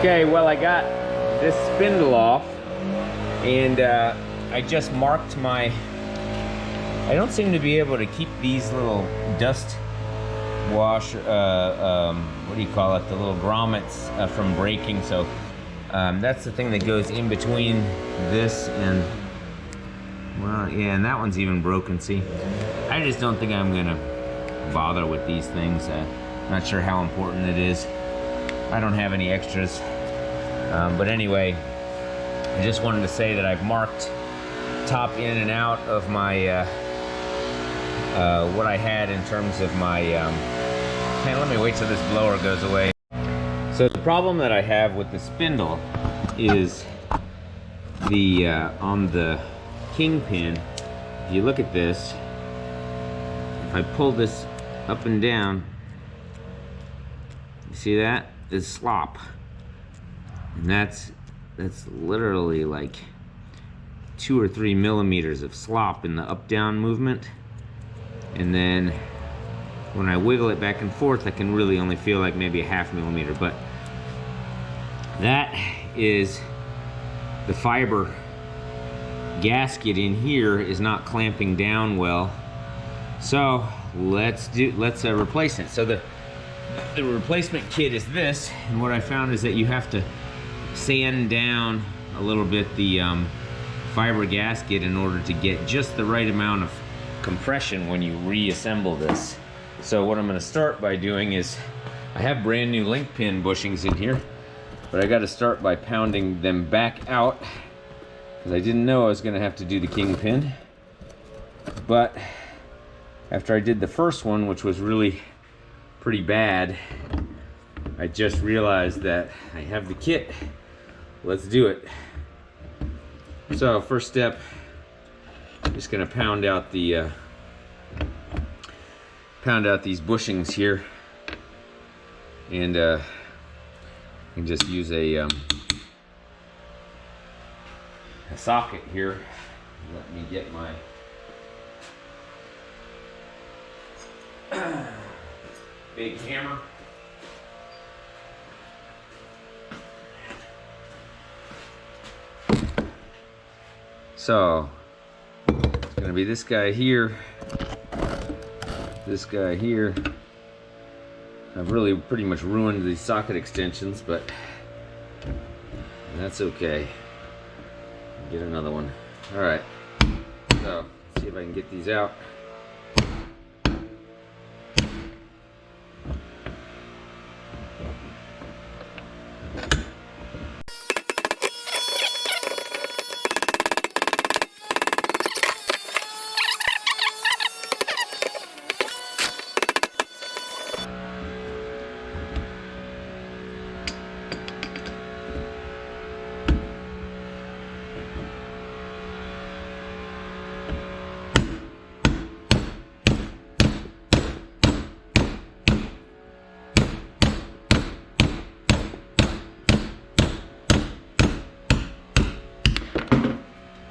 Okay, well, I got this spindle off, and I just marked my... I don't seem to be able to keep these little dust wash, what do you call it, the little grommets from breaking, so that's the thing that goes in between this and, well, yeah, and that one's even broken, see? I just don't think I'm gonna bother with these things. Not sure how important it is. I don't have any extras. But anyway, I just wanted to say that I've marked top in and out of my, what I had in terms of my, man, let me wait till this blower goes away. So the problem that I have with the spindle is the, on the kingpin, if you look at this, if I pull this up and down, you see that? It's slop. And that's literally like 2 or 3 millimeters of slop in the up-down movement. And then when I wiggle it back and forth, I can really only feel like maybe a ½ millimeter. But that is the fiber gasket in here is not clamping down well. So let's replace it. So the replacement kit is this, and what I found is that you have to sand down a little bit the fiber gasket in order to get just the right amount of compression when you reassemble this. So what I'm going to start by doing is, I have brand new link pin bushings in here, but I got to start by pounding them back out because I didn't know I was going to have to do the kingpin. But after I did the first one, which was really pretty bad, I just realized that I have the kit. Let's do it. So first step, I'm just gonna pound out the these bushings here, and I can just use a socket here. Let me get my big hammer. So it's gonna be this guy here, this guy here. I've really pretty much ruined these socket extensions, but that's okay. Get another one. All right, so let's see if I can get these out.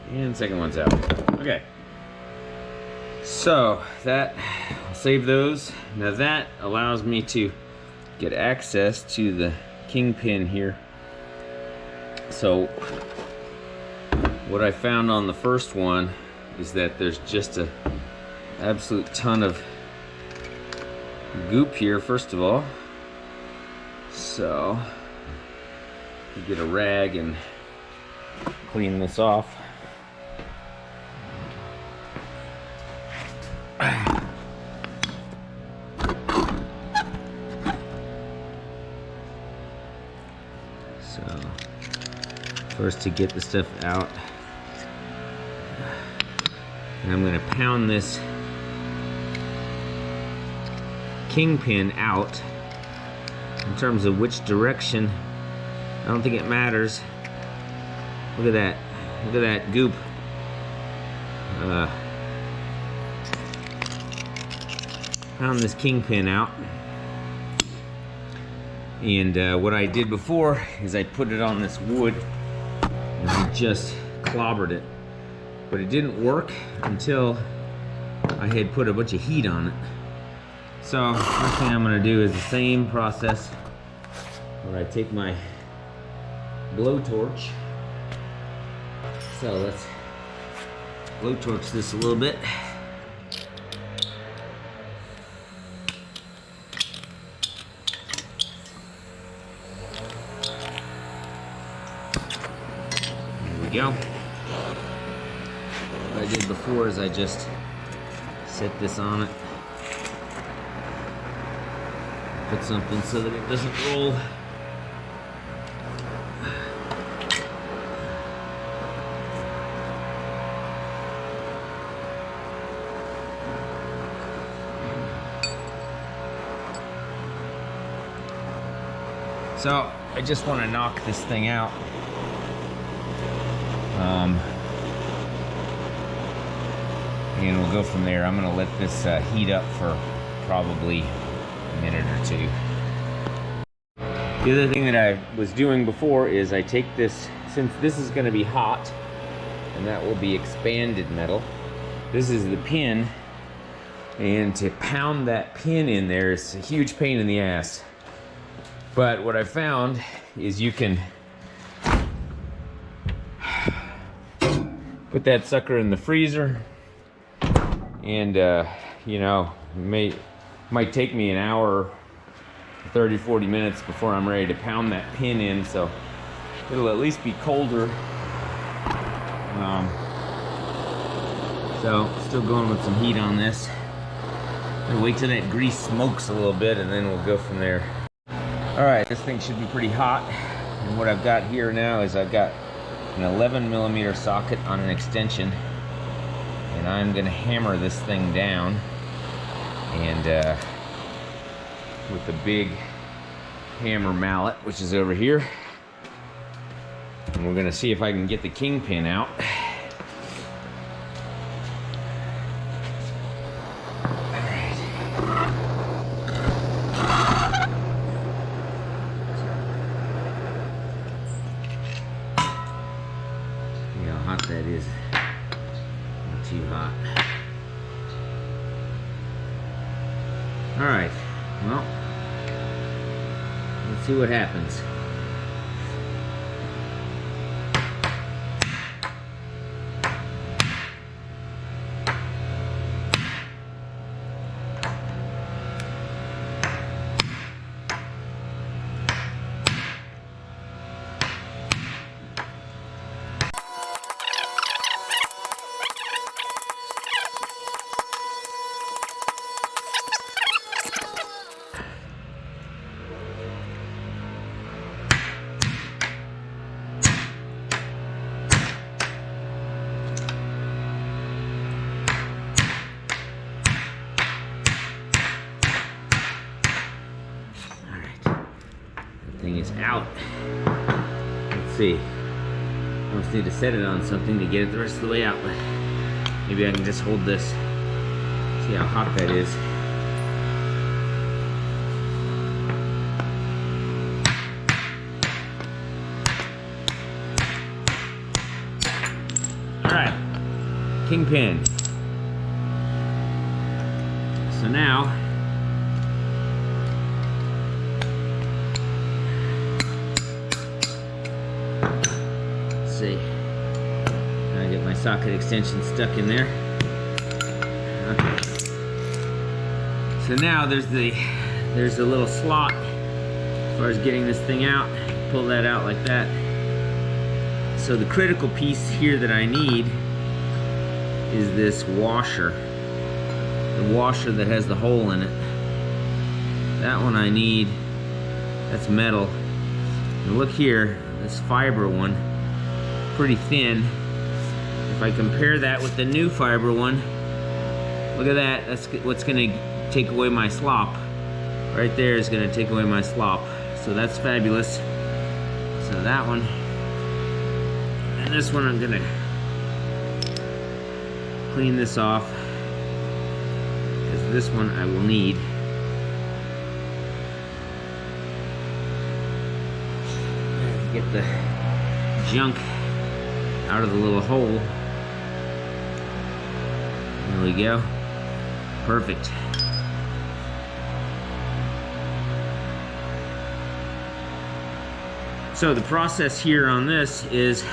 And second one's out. Okay. So that, I'll save those. Now that allows me to get access to the kingpin here. So what I found on the first one is that there's just a absolute ton of goop here, first of all. So you get a rag and clean this off. So first, to get the stuff out, and I'm going to pound this kingpin out. In terms of which direction, I don't think it matters. Look at that. Look at that goop. Pound this kingpin out. And what I did before is I put it on this wood and I just clobbered it. But it didn't work until I had put a bunch of heat on it. So first thing I'm going to do is the same process where I take my blowtorch. So let's blowtorch this a little bit. There we go. What I did before is I just set this on it. Put something so that it doesn't roll. So I just want to knock this thing out. And we'll go from there. I'm going to let this heat up for probably a minute or two. The other thing that I was doing before is I take this, since this is going to be hot, and that will be expanded metal, this is the pin, and to pound that pin in there is a huge pain in the ass. But what I found is you can put that sucker in the freezer, and you know, might take me an hour, 30-40 minutes before I'm ready to pound that pin in, so it'll at least be colder. So still going with some heat on this. I'll wait till that grease smokes a little bit, and then we'll go from there. Alright, this thing should be pretty hot, and what I've got here now is I've got an 11mm socket on an extension, and I'm going to hammer this thing down, and with the big hammer mallet, which is over here, and we're going to see if I can get the kingpin out. That is not too hot. All right, well, let's see what happens. Thing is out. Let's see. I just need to set it on something to get it the rest of the way out, but maybe I can just hold this. See how hot that is. Alright. Kingpin. So now see. I get my socket extension stuck in there. Okay. So now there's the little slot as far as getting this thing out. Pull that out like that. So the critical piece here that I need is this washer. The washer that has the hole in it. That one I need. That's metal. And look here, this fiber one, pretty thin. If I compare that with the new fiber one, look at that. That's what's going to take away my slop. Right there is going to take away my slop. So that's fabulous. So that one. And this one I'm going to clean this off, because this one I will need. Get the junk out of the little hole. There we go. Perfect. So the process here on this is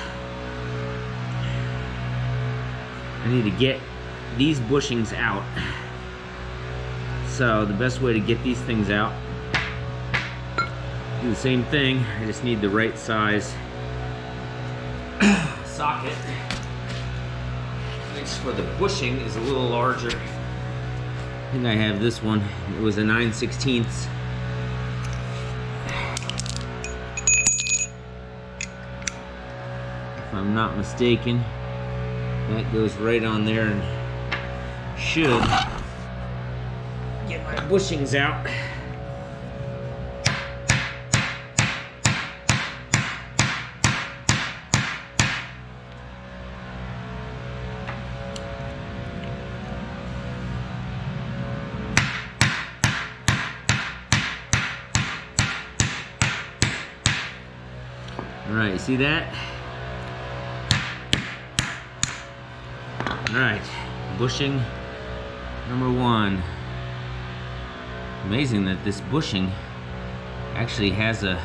I need to get these bushings out. So the best way to get these things out, do the same thing. I just need the right size socket, which for the bushing is a little larger. I think I have this one. It was a 9/16. If I'm not mistaken, that goes right on there and should get my bushings out. All right, you see that? All right, bushing number 1. Amazing that this bushing actually has a,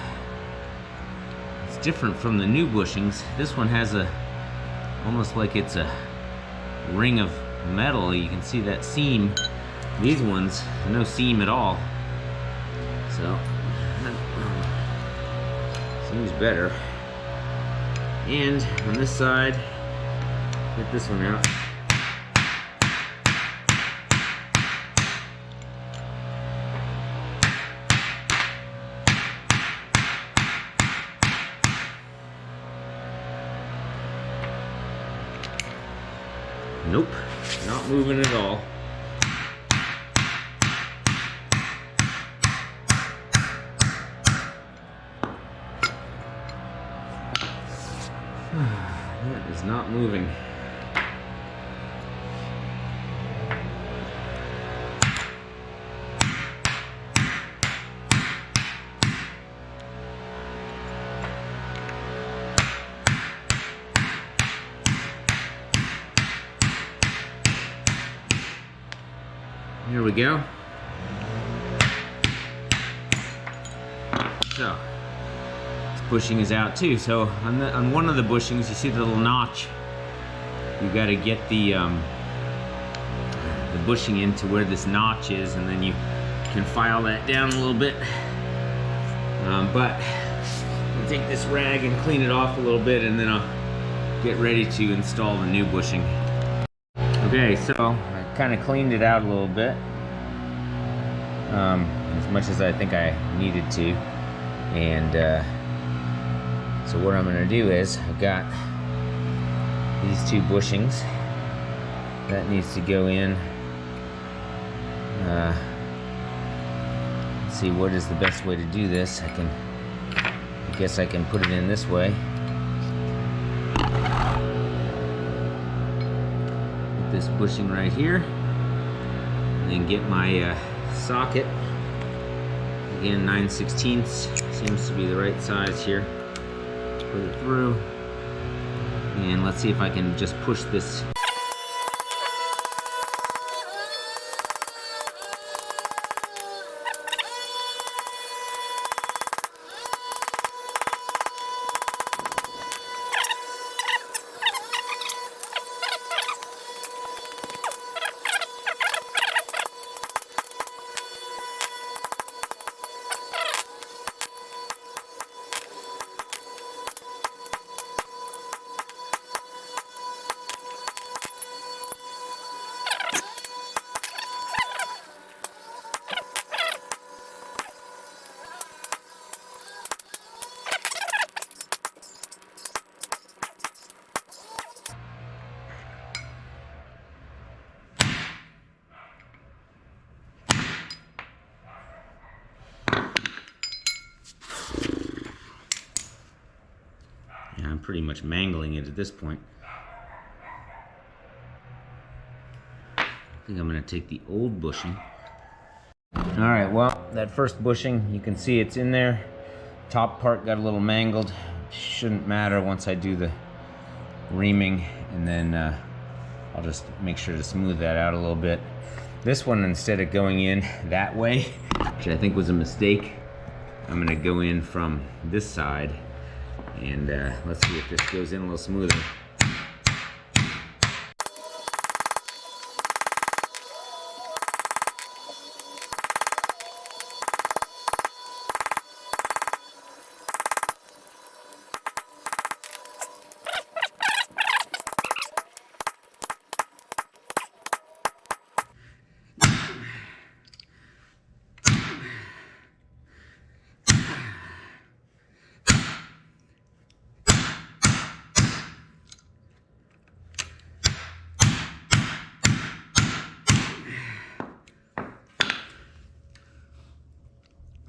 it's different from the new bushings. This one has a, almost like it's a ring of metal. You can see that seam. These ones, no seam at all. So, seems better. And on this side, get this one out. Nope, not moving at all. That is not moving. Here we go. So, this bushing is out too. So on one of the bushings, you see the little notch. You got to get the bushing into where this notch is, and then you can file that down a little bit. But I'll take this rag and clean it off a little bit, and then I'll get ready to install the new bushing. Okay, so I kind of cleaned it out a little bit, as much as I think I needed to. And so what I'm going to do is, I've got these 2 bushings that needs to go in. Let's see, what is the best way to do this. I guess I can put it in this way. Put this bushing right here, and then get my socket. Again, 9/16 seems to be the right size here. Put it through, and let's see if I can just push this. I'm pretty much mangling it at this point. I think I'm going to take the old bushing. Alright, well, that first bushing, you can see it's in there. Top part got a little mangled. Shouldn't matter once I do the reaming, and then I'll just make sure to smooth that out a little bit. This one, instead of going in that way, which I think was a mistake, I'm going to go in from this side. And let's see if this goes in a little smoother.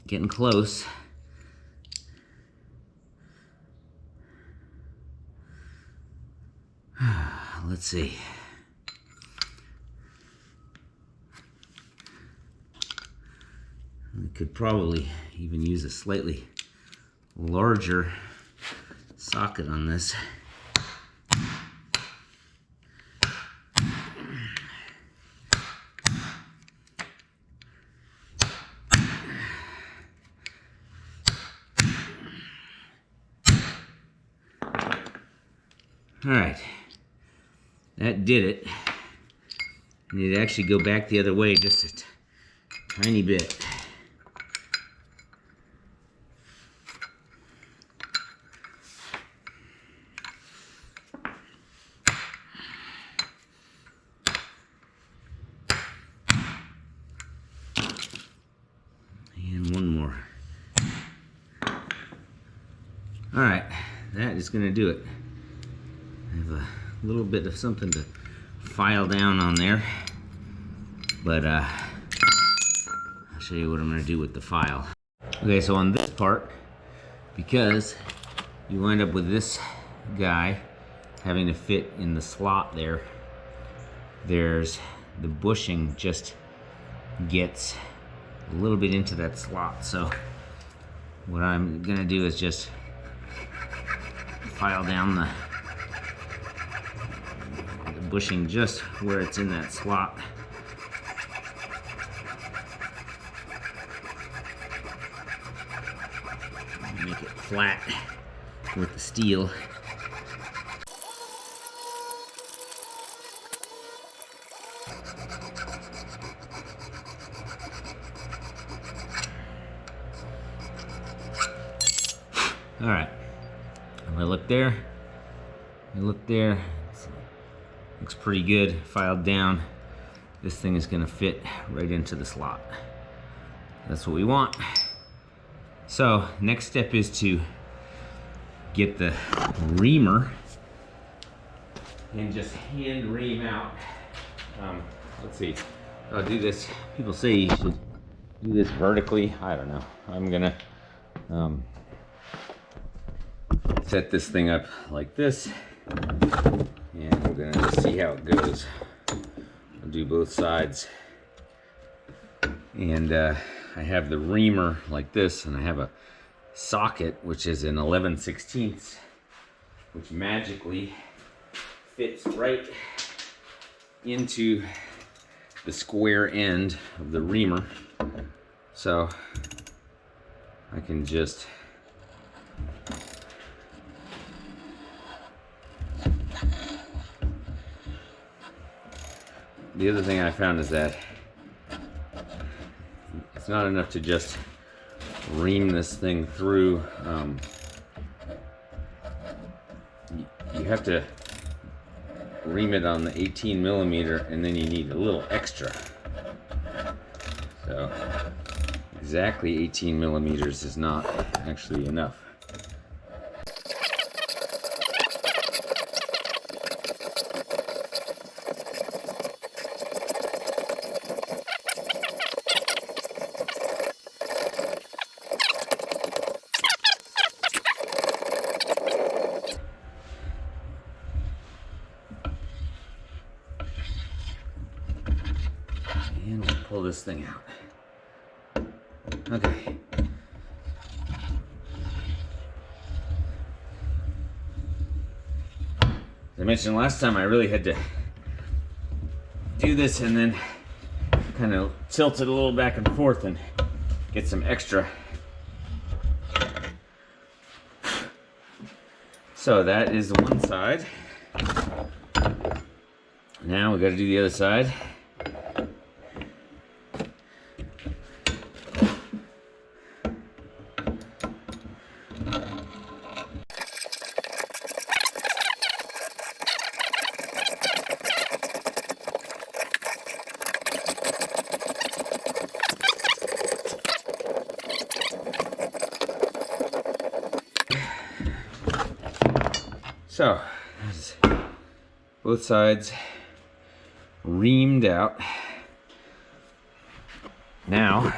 Getting close. Let's see. We could probably even use a slightly larger socket on this. All right, that did it. I need to actually go back the other way just a tiny bit. And one more. All right, that is going to do it. I have a little bit of something to file down on there, but I'll show you what I'm going to do with the file. Okay, so on this part, because you wind up with this guy having to fit in the slot there, there's the bushing just gets a little bit into that slot. So what I'm going to do is just file down the bushing just where it's in that slot. Make it flat with the steel. All right, if I look there, looks pretty good, filed down. This thing is gonna fit right into the slot. That's what we want. So next step is to get the reamer and just hand ream out. Let's see, I'll do this. People say you should do this vertically. I don't know. I'm gonna set this thing up like this, and we're gonna just see how it goes. I'll do both sides, and I have the reamer like this, and I have a socket which is an 11/16, which magically fits right into the square end of the reamer. So I can just the other thing I found is that it's not enough to just ream this thing through. You have to ream it on the 18mm, and then you need a little extra. So exactly 18mm is not actually enough. And we'll pull this thing out. Okay. As I mentioned last time, I really had to do this and then kind of tilt it a little back and forth and get some extra So that is the one side. Now we got to do the other side. So, both sides reamed out. Now,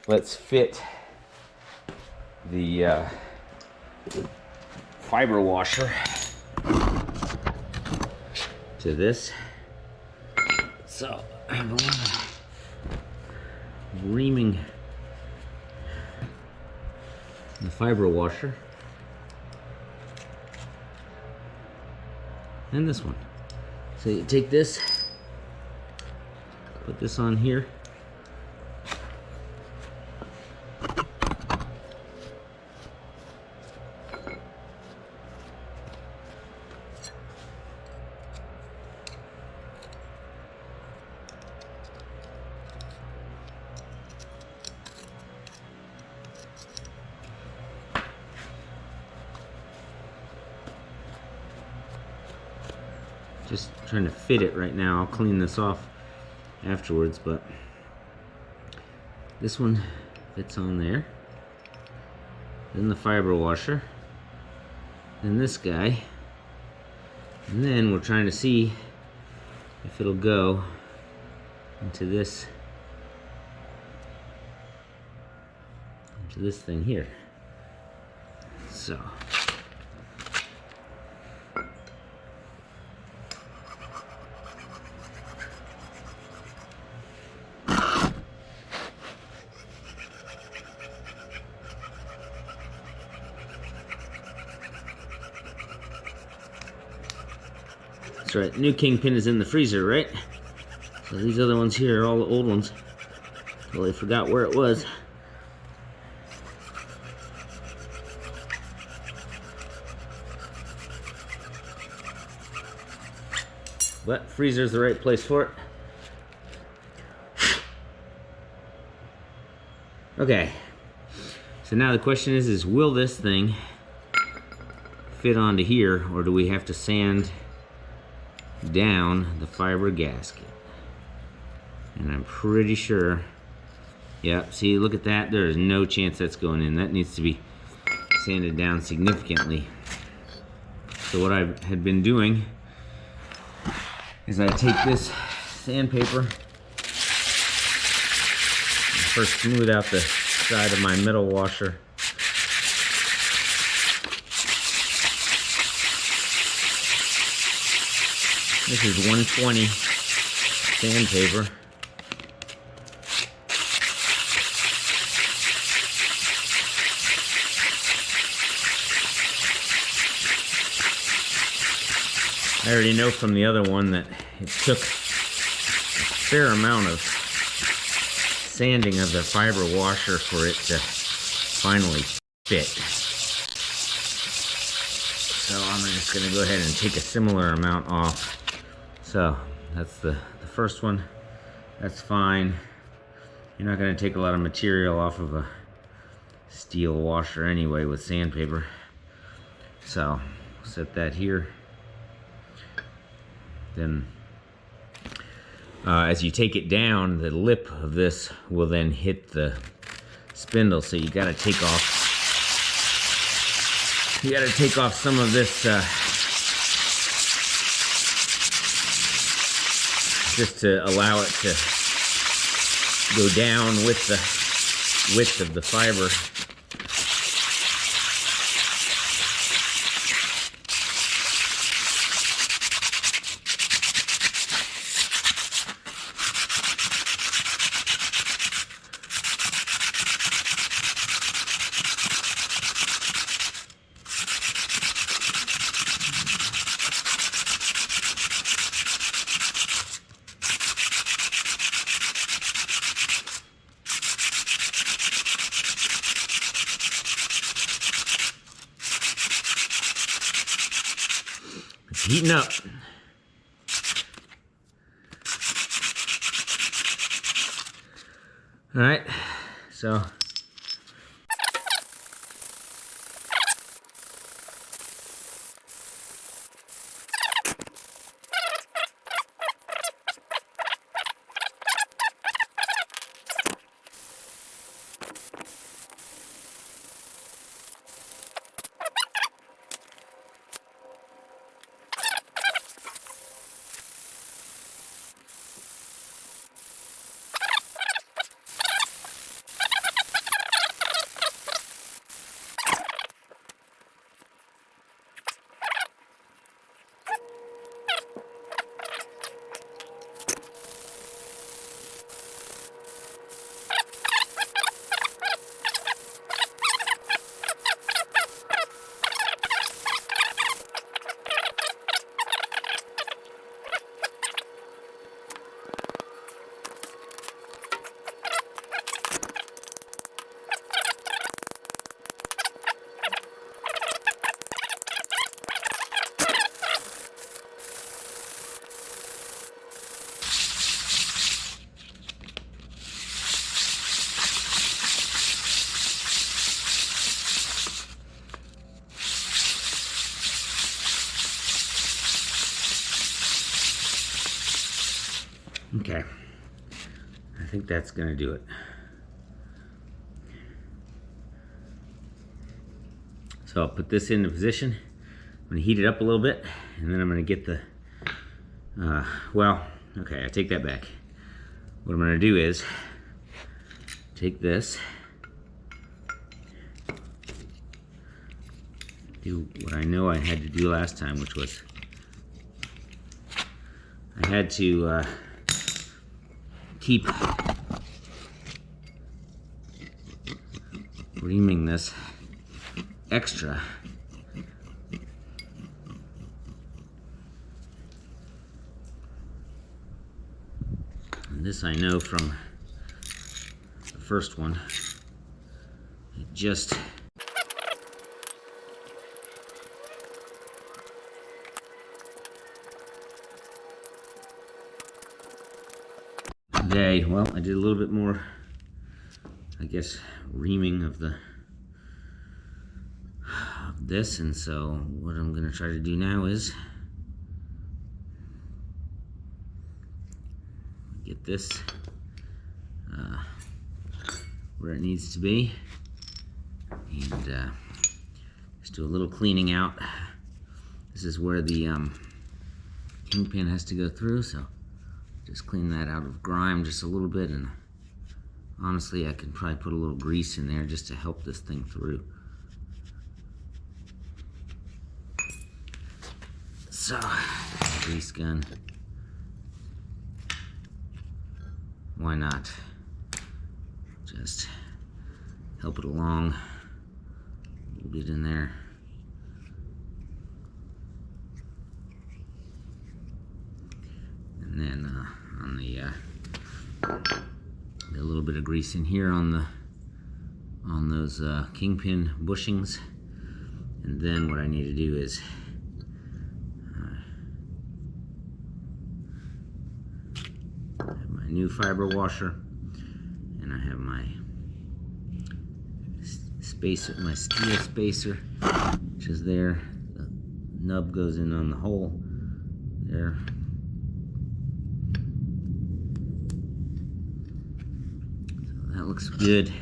let's fit the fiber washer to this. So, I have a lot of reaming the fiber washer. And this one. So you take this, put this on here. Just trying to fit it right now. I'll clean this off afterwards, but this one fits on there. Then the fiber washer. Then this guy. And then we're trying to see if it'll go into this thing here. So that's right, new kingpin is in the freezer, right? So these other ones here are all the old ones. Totally forgot where it was. But freezer's the right place for it. Okay, so now the question is will this thing fit onto here, or do we have to sand down the fiber gasket? And I'm pretty sure, yeah, see, look at that, there is no chance that's going in. That needs to be sanded down significantly. So what I had been doing is I take this sandpaper and first smooth out the side of my metal washer. This is 120 sandpaper. I already know from the other one that it took a fair amount of sanding of the fiber washer for it to finally fit. So I'm just going to go ahead and take a similar amount off. So that's the first one. That's fine. You're not going to take a lot of material off of a steel washer anyway with sandpaper. So set that here. Then as you take it down, the lip of this will then hit the spindle, so you got to take off some of this just to allow it to go down with the width of the fiber. heating up. All right, so okay, I think that's gonna do it. So I'll put this into position. I'm gonna heat it up a little bit, and then I'm gonna get the, well, okay, I take that back. What I'm gonna do is take this, do what I know I had to do last time, which was I had to keep reaming this extra. And this I know from the first one. It just today, well, I did a little bit more, I guess, reaming of this, and so what I'm going to try to do now is get this where it needs to be, and just do a little cleaning out. This is where the kingpin has to go through, so just clean that out of grime just a little bit, and honestly I can probably put a little grease in there just to help this thing through. So, grease gun. Why not? Just help it along. A little bit in there. And then on the a little bit of grease in here on those kingpin bushings. And then what I need to do is have my new fiber washer, and I have my spacer, my steel spacer, which is there. The nub goes in on the hole there. So that looks good.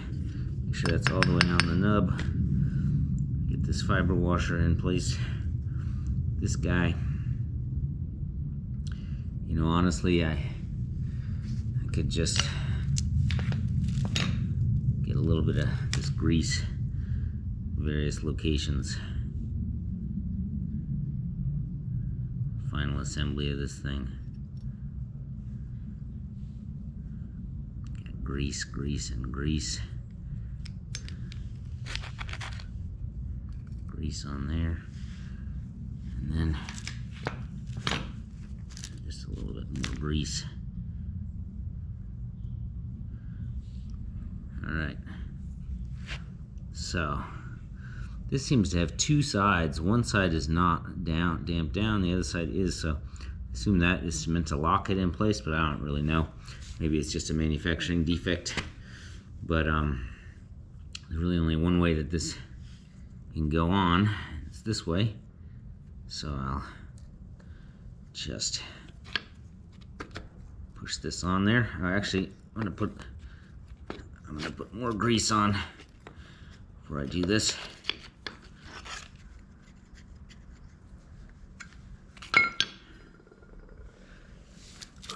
Make sure that's all the way on the nub. Get this fiber washer in place. This guy, you know, honestly, I could just get a little bit of this grease in various locations. Final assembly of this thing. Got grease, grease, and grease. Grease on there. And then just a little bit more grease. Alright, so This seems to have two sides. One side is not damped down, the other side is, so I assume that is meant to lock it in place, but I don't really know. Maybe it's just a manufacturing defect. But there's really only one way that this can go on. It's this way. So I'll just push this on there. Actually, I'm gonna put more grease on before I do this.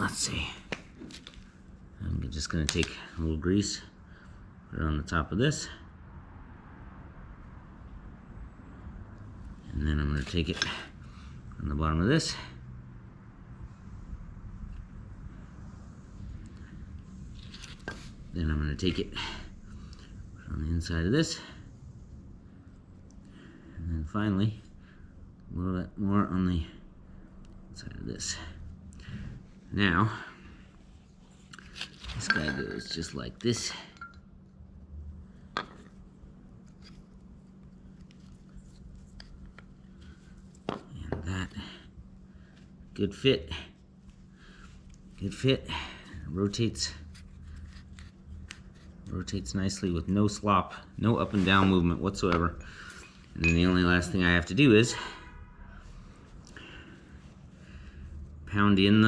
Let's see. I'm just gonna take a little grease, put it on the top of this, and then I'm gonna take it on the bottom of this. Then I'm going to take it on the inside of this, and then finally a little bit more on the inside of this. Now this guy goes just like this. And that, good fit, rotates nicely with no slop, no up and down movement whatsoever. And then the only last thing I have to do is pound in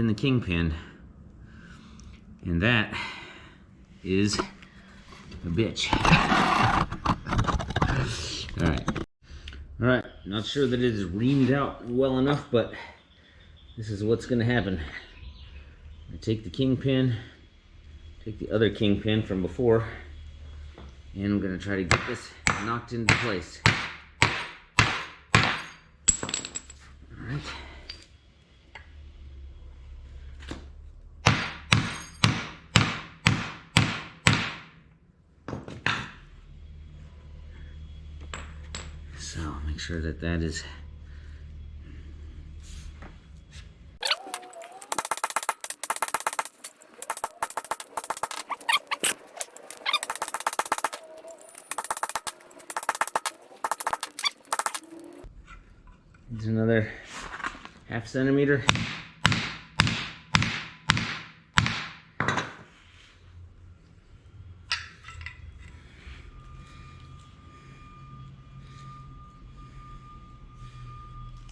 the kingpin, and that is a bitch. All right, not sure that it is reamed out well enough, but this is what's going to happen. I take the kingpin, take the other kingpin from before, and I'm going to try to get this knocked into place. All right. So make sure that that is There's another ½ centimeter.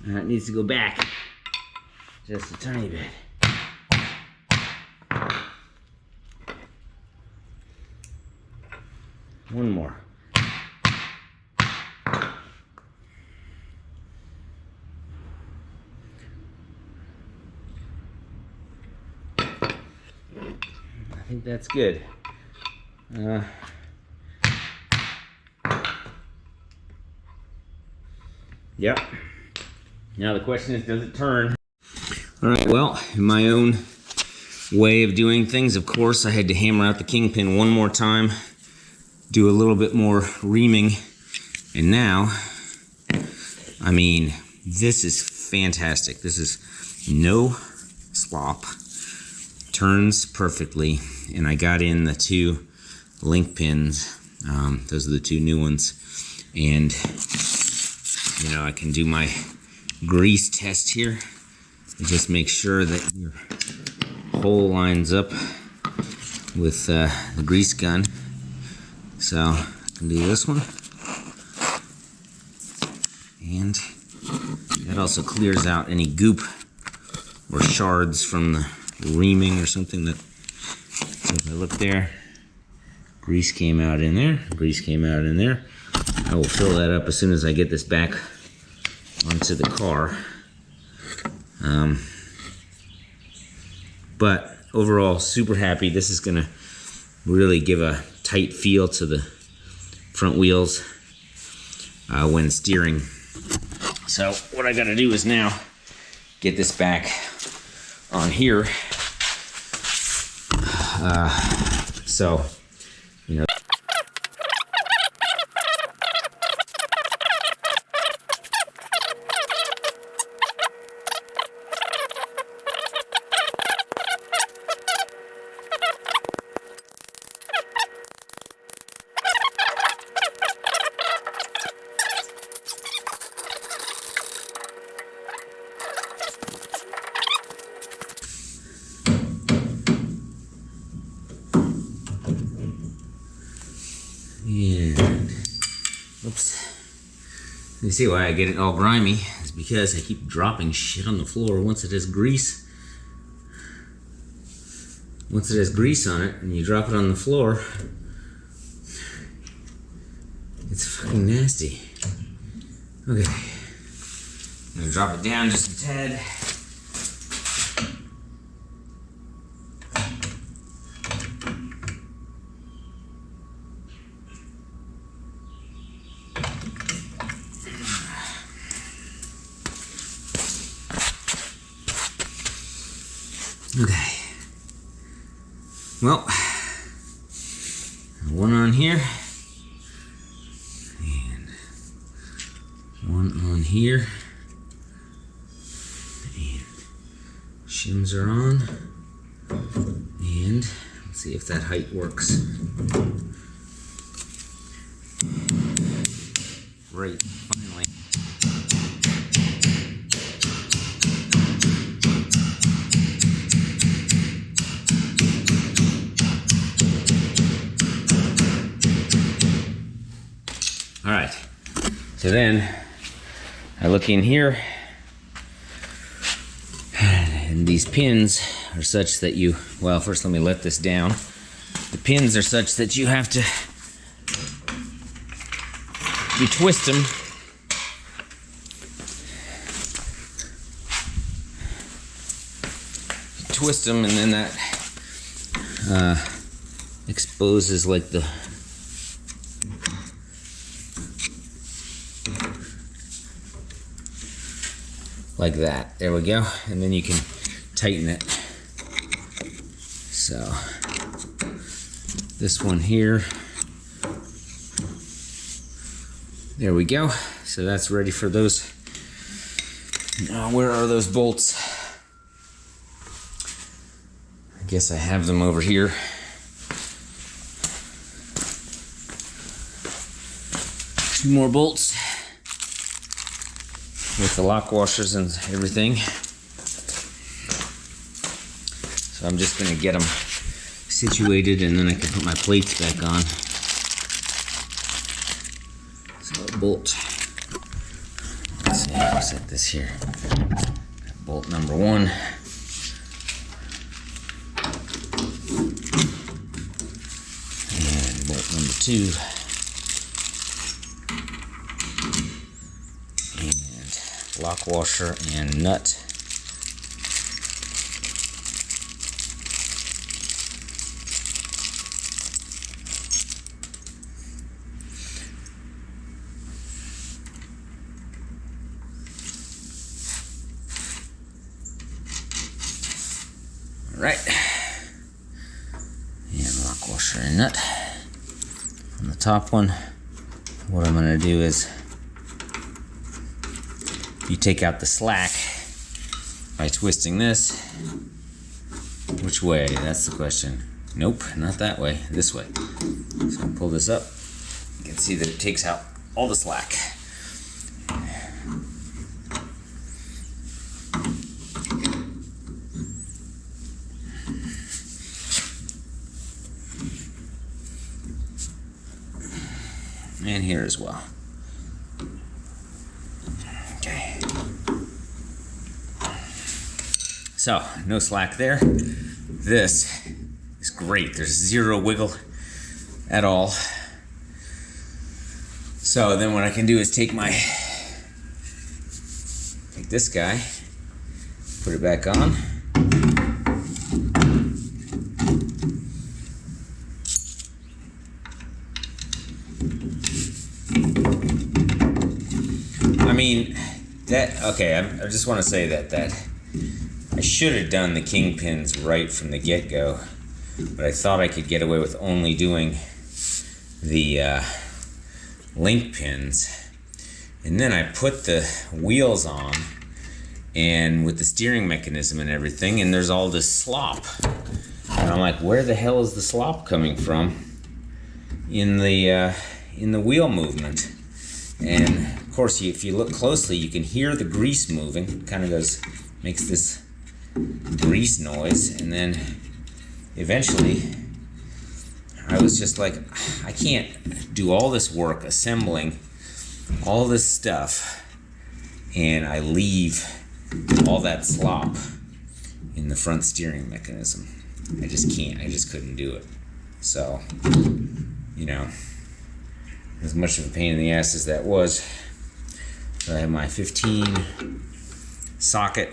And it needs to go back just a tiny bit. One more. I think that's good. Yep. Now the question is, does it turn? All right, well, in my own way of doing things, of course, I had to hammer out the kingpin one more time, do a little bit more reaming, and now, I mean, this is fantastic. This is no slop, turns perfectly, and I got in the 2 link pins. Those are the 2 new ones, and you know, I can do my grease test here and just make sure that your hole lines up with the grease gun. So I can do this one, and that also clears out any goop or shards from the reaming or something. That, so if I look there, grease came out in there, grease came out in there. I will fill that up as soon as I get this back onto the car. But overall, super happy. This is gonna really give a tight feel to the front wheels when steering. So what I gotta do is now get this back on here. So, you know, Oops. You see why I get it all grimy? It's because I keep dropping shit on the floor. Once it has grease on it and you drop it on the floor, it's fucking nasty. Okay. I'm gonna drop it down just a tad. Okay. Well, one on here and one on here, and shims are on, and let's see if that height works. Great, finally. All right, so then I look in here, and these pins are such that you, well, first let me let this down. The pins are such that you have to, you twist them and then that exposes like the like that. There we go. And then you can tighten it. So this one here. There we go. So that's ready for those. Now where are those bolts? I guess I have them over here. Two more bolts with the lock washers and everything. So I'm just gonna get them situated and then I can put my plates back on. So a bolt, let's see, I'll set this here. Bolt number 1. And bolt number 2. Lock washer and nut. All right. And lock washer and nut. On the top one, what I'm going to do is you take out the slack by twisting this. Which way? That's the question. Nope, not that way. This way. So I'll pull this up. You can see that it takes out all the slack. And here as well. So, no slack there. This is great. There's zero wiggle at all. So then what I can do is take this guy, put it back on. I mean, okay, I just want to say that I should have done the kingpins right from the get-go, but I thought I could get away with only doing the link pins. And then I put the wheels on, and with the steering mechanism and everything, and there's all this slop. And I'm like, where the hell is the slop coming from in the wheel movement? And of course, if you look closely, you can hear the grease moving. It kind of makes this grease noise, and then eventually I was just like, I can't do all this work assembling all this stuff and I leave all that slop in the front steering mechanism. I just can't. I just couldn't do it. So, you know, as much of a pain in the ass as that was, so I have my 15 socket.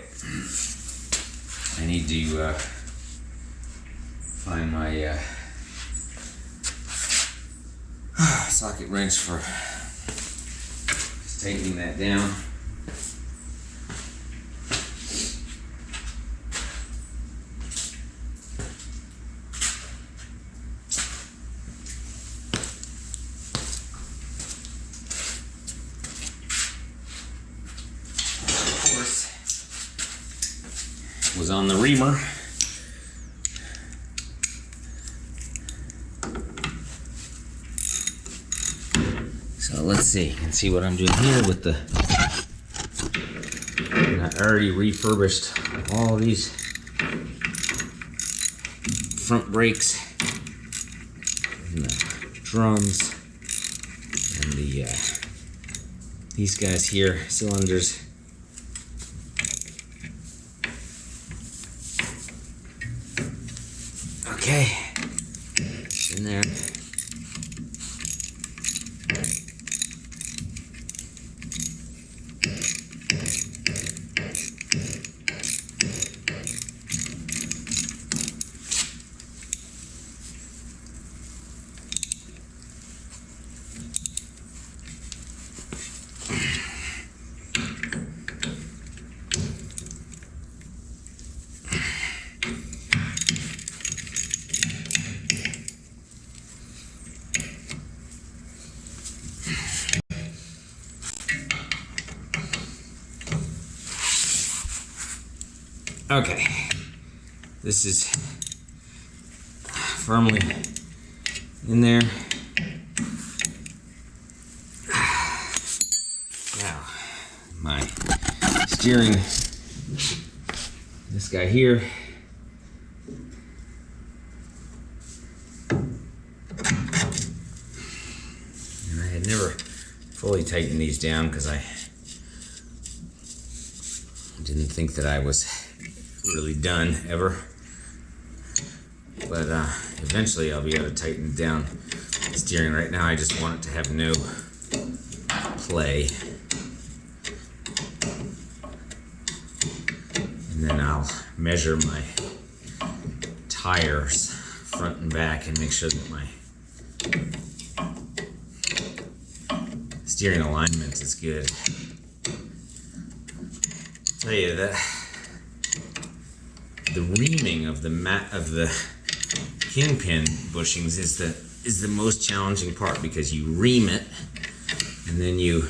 I need to find my socket wrench for just tightening that down. Was on the reamer. So let's see. You can see what I'm doing here with the. I already refurbished all these front brakes and the drums and the these guys here, cylinders. Okay, in there. Okay, this is firmly in there. Now, my steering, this guy here, and I had never fully tightened these down because I didn't think that I was really done ever, but eventually I'll be able to tighten down the steering. Right now I just want it to have no play, and then I'll measure my tires front and back and make sure that my steering alignment is good. I'll tell you that the reaming of the kingpin bushings is the most challenging part, because you ream it and then you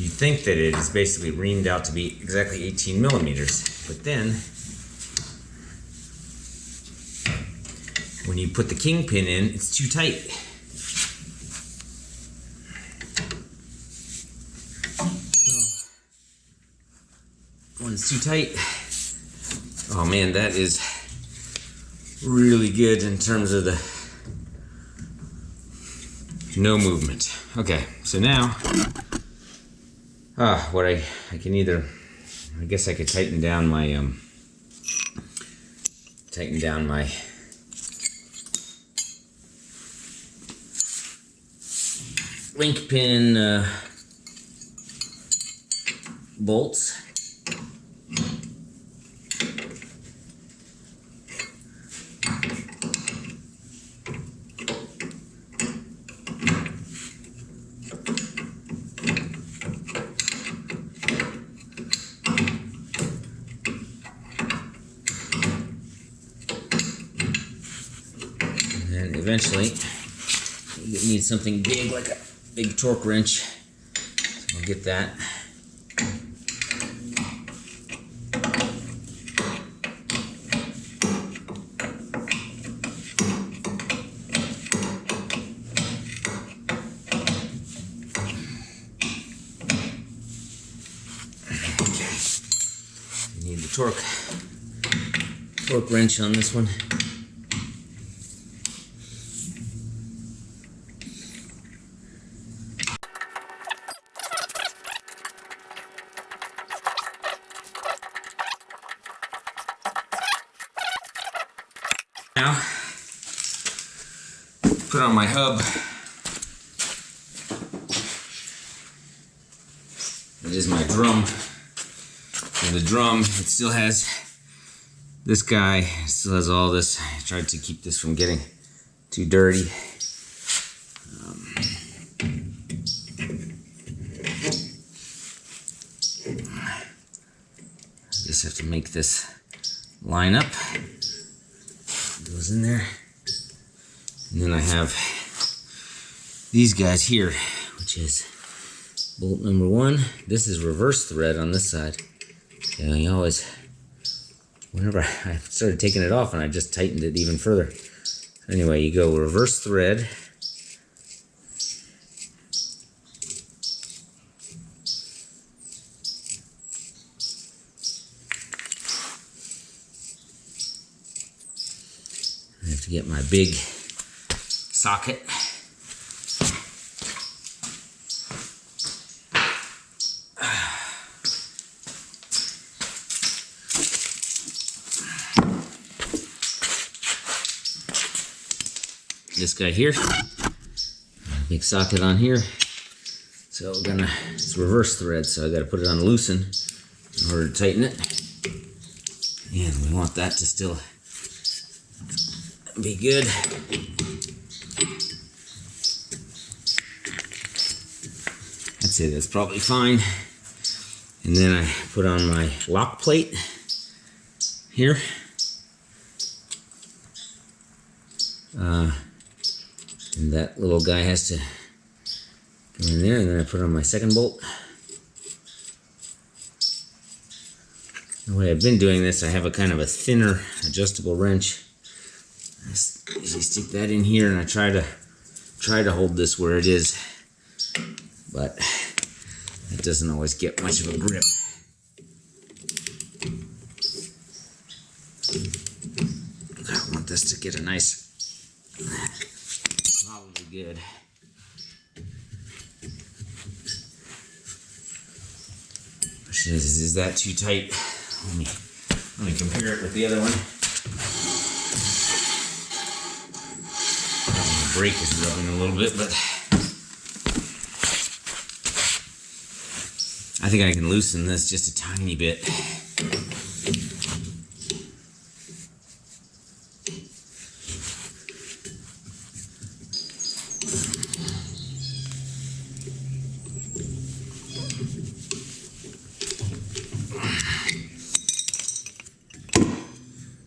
think that it is basically reamed out to be exactly 18 millimeters, but then when you put the kingpin in, it's too tight. So when it's too tight, oh man, that is really good in terms of the no movement. Okay, so now what I can either, I guess I could tighten down my link pin bolts. And eventually you need something big, like a big torque wrench. So I'll get that. Need the torque wrench on this one. Now, put on my hub. That is my drum. And the drum, it still has this guy, it still has all this. I tried to keep this from getting too dirty. Just have to make this line up. Goes in there. And then I have these guys here, which is bolt number 1. This is reverse thread on this side. And I always, whenever I started taking it off, and I just tightened it even further. Anyway, you go reverse thread. I have to get my big socket. This guy here, big socket on here. So it's reverse thread, so I got to put it on loosen in order to tighten it. And we want that to still be good. I'd say that's probably fine. And then I put on my lock plate here. And that little guy has to go in there, and then I put on my second bolt. The way I've been doing this, I have a kind of a thinner adjustable wrench. I usually stick that in here, and I try to hold this where it is, but it doesn't always get much of a grip. I want this to get a nice, probably good. Question is that too tight? Let me compare it with the other one. The brake is rubbing a little bit, but I think I can loosen this just a tiny bit.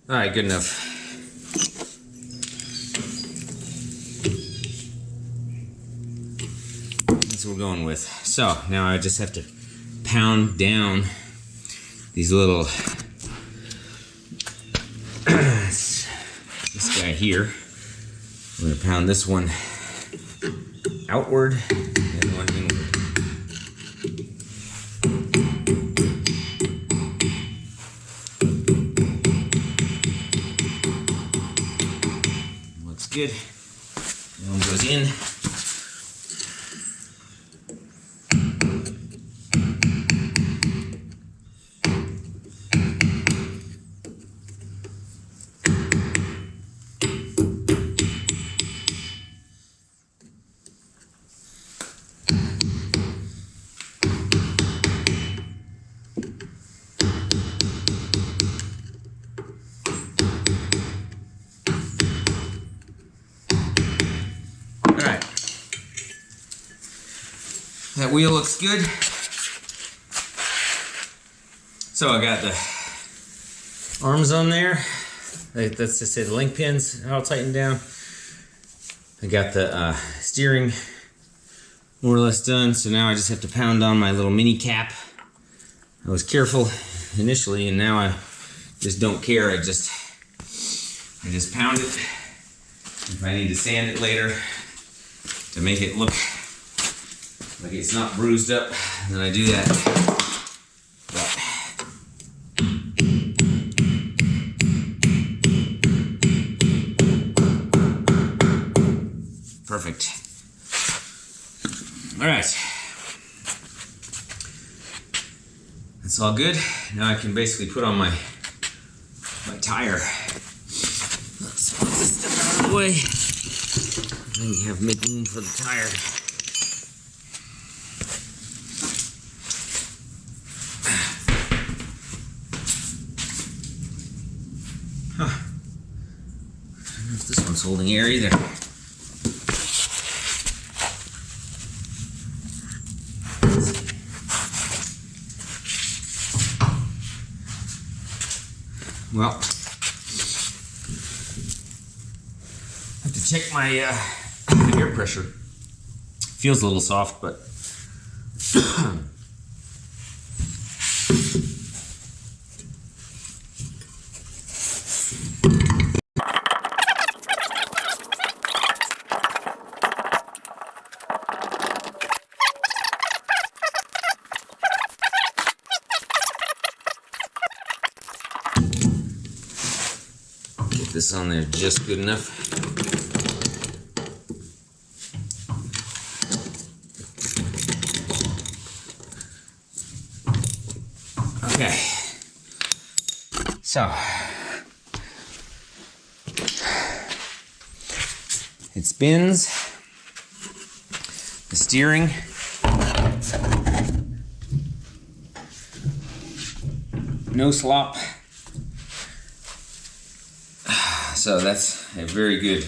All right, good enough. That's what we're going with. So now I just have to pound down these little, this guy here. I'm gonna pound this one outward and one inward. Good. That one goes in. That wheel looks good. So I got the arms on there. That's to say the link pins all tightened down. I got the steering more or less done. So now I just have to pound on my little mini cap. I was careful initially, and now I just don't care. I just pound it. If I need to sand it later to make it look like it's not bruised up, then I do that. But perfect. All right. That's all good. Now I can basically put on my tire. Let's way. Then you have make room for the tire. Huh. I don't know if this one's holding air either. Well, I have to check my air pressure. Feels a little soft, but get this on there just good enough. Okay, so it spins, the steering, no slop, so that's a very good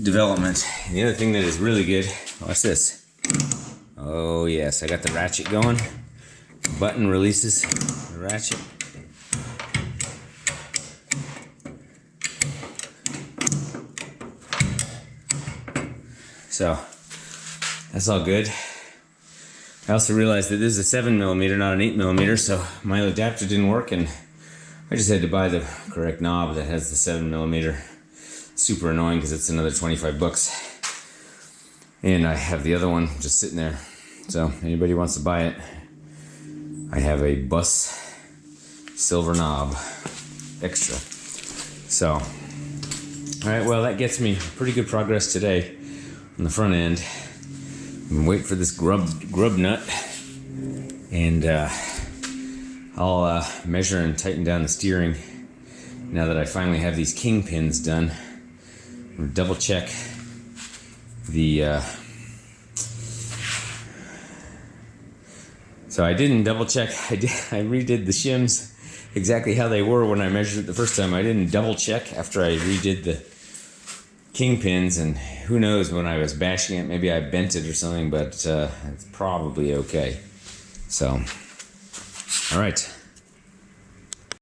development. And the other thing that is really good, watch this. Oh yes, I got the ratchet going. Button releases the ratchet. So that's all good. I also realized that this is a 7mm, not an 8mm, so my adapter didn't work, and I just had to buy the correct knob that has the 7mm. Super annoying because it's another 25 bucks. And I have the other one just sitting there. So anybody wants to buy it, I have a bus silver knob extra. So, alright, well that gets me pretty good progress today on the front end. I'm waiting for this grub nut, and I'll measure and tighten down the steering now that I finally have these kingpins done. I'm gonna double check the so I didn't double check. I redid the shims exactly how they were when I measured it the first time. I didn't double check after I redid the kingpins, and who knows, when I was bashing it, maybe I bent it or something, but it's probably okay. So, all right.